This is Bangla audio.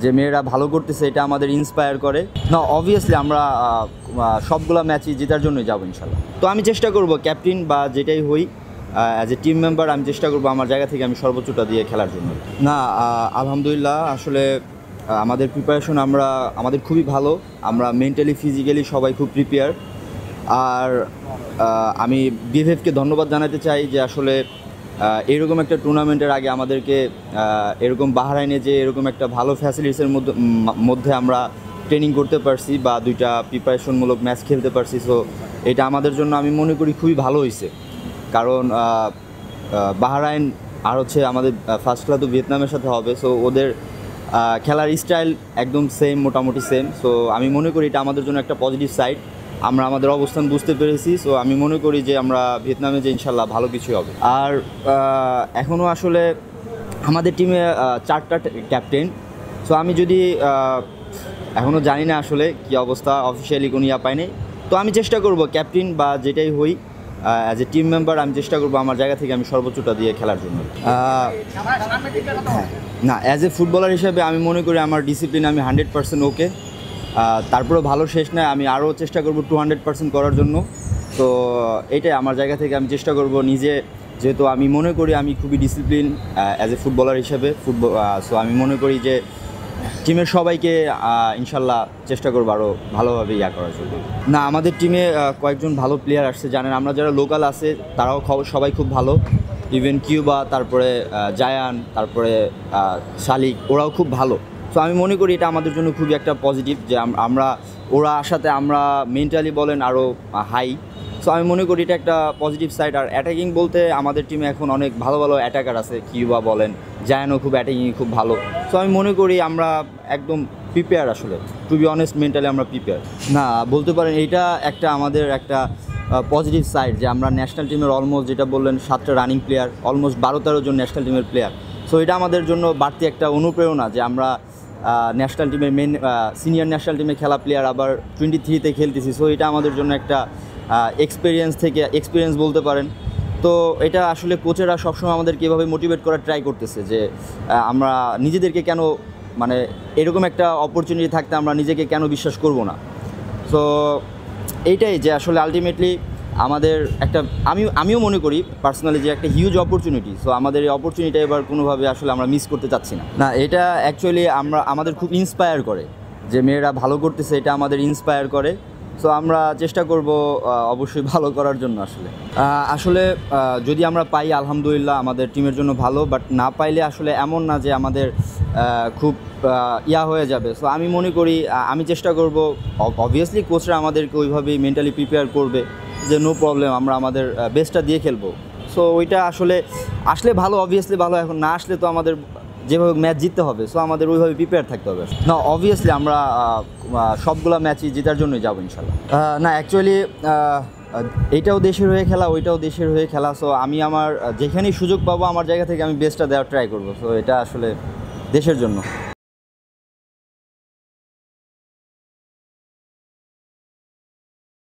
যে মেয়েরা ভালো করতেছে, এটা আমাদের ইন্সপায়ার করে। না, অবভিয়াসলি আমরা সবগুলো ম্যাচই জেতার জন্যই যাবো ইনশাল্লাহ। তো আমি চেষ্টা করব ক্যাপ্টেন বা যেটাই হই, অ্যাজ এ টিম মেম্বার আমি চেষ্টা করব আমার জায়গা থেকে আমি সর্বোচ্চটা দিয়ে খেলার জন্য। না, আলহামদুলিল্লাহ, আসলে আমাদের প্রিপারেশন আমাদের খুবই ভালো। আমরা মেন্টালি ফিজিক্যালি সবাই খুব প্রিপেয়ার। আর আমি বিএফএফকে ধন্যবাদ জানাতে চাই যে আসলে এরকম একটা টুর্নামেন্টের আগে আমাদেরকে এরকম বাহরাইনে যে এরকম একটা ভালো ফ্যাসিলিটিসের মধ্যে আমরা ট্রেনিং করতে পারছি বা দুইটা প্রিপারেশনমূলক ম্যাচ খেলতে পারছি। সো এটা আমাদের জন্য আমি মনে করি খুবই ভালো হয়েছে, কারণ বাহরাইন আর হচ্ছে আমাদের ফার্স্ট খেলা তো ভিয়েতনামের সাথে হবে। সো ওদের খেলার স্টাইল একদম সেম, মোটামুটি সেম। সো আমি মনে করি এটা আমাদের জন্য একটা পজিটিভ সাইড। আমরা আমাদের অবস্থান বুঝতে পেরেছি। সো আমি মনে করি যে আমরা ভিয়েতনামে যে ইনশাল্লাহ ভালো কিছু হবে। আর এখনও আসলে আমাদের টিমে 4টা ক্যাপ্টেন। সো আমি যদি এখনও জানি না আসলে কী অবস্থা, অফিসিয়ালি কোনো পাইনি। তো আমি চেষ্টা করব ক্যাপ্টেন বা যেটাই হই, অ্যাজ এ টিম মেম্বার আমি চেষ্টা করব আমার জায়গা থেকে আমি সর্বোচ্চটা দিয়ে খেলার জন্য। না, অ্যাজ এ ফুটবলার হিসেবে আমি মনে করি আমার ডিসিপ্লিন আমি 100% ওকে। তারপরেও ভালো শেষ নয়, আমি আরও চেষ্টা করব 200% করার জন্য। তো এটাই আমার জায়গা থেকে আমি চেষ্টা করব নিজে, যেহেতু আমি মনে করি আমি খুবই ডিসিপ্লিন অ্যাজ এ ফুটবলার হিসেবে সো আমি মনে করি যে টিমের সবাইকে ইনশাল্লাহ চেষ্টা করবো আরও ভালোভাবে করার জন্য। না, আমাদের টিমে কয়েকজন ভালো প্লেয়ার আসছে, জানেন আমরা যারা লোকাল আছে তারাও সবাই খুব ভালো। ইভেন কিউবা, তারপরে জায়ান, তারপরে শালিক, ওরাও খুব ভালো। সো আমি মনে করি এটা আমাদের জন্য খুবই একটা পজিটিভ যে আমরা ওরা আসাতে আমরা মেন্টালি বলেন আরও হাই। সো আমি মনে করি এটা একটা পজিটিভ সাইড। আর অ্যাটাকিং বলতে আমাদের টিমে এখন অনেক ভালো ভালো অ্যাটাকার আছে, কিউবা বলেন, জায়ানও খুব অ্যাটাকিং খুব ভালো। সো আমি মনে করি আমরা একদম প্রিপেয়ার, আসলে টু বি অনেস্ট মেন্টালি আমরা প্রিপেয়ার। না, বলতে পারেন এইটা একটা আমাদের একটা পজিটিভ সাইড যে আমরা ন্যাশনাল টিমের অলমোস্ট, যেটা বললেন 7টা রানিং প্লেয়ার, অলমোস্ট 12-13 জন ন্যাশনাল টিমের প্লেয়ার। সো এটা আমাদের জন্য বাড়তি একটা অনুপ্রেরণা যে আমরা ন্যাশনাল টিমের সিনিয়র ন্যাশনাল টিমে খেলা প্লেয়ার আবার 23-তে খেলতেছি। সো এটা আমাদের জন্য একটা এক্সপিরিয়েন্স বলতে পারেন। তো এটা আসলে কোচেরা সবসময় আমাদেরকে এভাবে মোটিভেট করার ট্রাই করতেছে যে আমরা নিজেদেরকে কেন, মানে এরকম একটা অপরচুনিটি থাকতে আমরা নিজেকে কেন বিশ্বাস করব না। সো এইটাই যে আসলে আলটিমেটলি আমাদের একটা আমিও মনে করি পার্সোনালি যে একটা হিউজ অপরচুনিটি। সো আমাদের এই অপরচুনিটি এবার কোনোভাবে আসলে আমরা মিস করতে চাচ্ছি না। না, এটা অ্যাকচুয়ালি আমাদের খুব ইন্সপায়ার করে যে মেয়েরা ভালো করতেছে, এটা আমাদের ইন্সপায়ার করে। সো আমরা চেষ্টা করব অবশ্যই ভালো করার জন্য। আসলে যদি আমরা পাই আলহামদুলিল্লাহ আমাদের টিমের জন্য ভালো, বাট না পাইলে আসলে এমন না যে আমাদের খুব হয়ে যাবে। সো আমি মনে করি আমি চেষ্টা করব, অবভিয়াসলি কোচরা আমাদেরকে ওইভাবেই মেন্টালি প্রিপেয়ার করবে যে নো প্রবলেম, আমরা আমাদের বেস্টটা দিয়ে খেলবো। সো ওইটা আসলে ভালো, অবভিয়াসলি ভালো। এখন না আসলে তো আমাদের যেভাবে ম্যাচ জিততে হবে, সো আমাদের ওইভাবে প্রিপেয়ার থাকতে হবে। না, অবভিয়াসলি আমরা সবগুলো ম্যাচই জেতার জন্যই যাবো ইনশাল্লাহ। না, অ্যাকচুয়ালি এইটাও দেশের হয়ে খেলা, ওইটাও দেশের হয়ে খেলা। সো আমি আমার যেখানেই সুযোগ পাবো আমার জায়গা থেকে আমি বেস্টটা দেওয়ার ট্রাই করবো। সো এটা আসলে দেশের জন্য।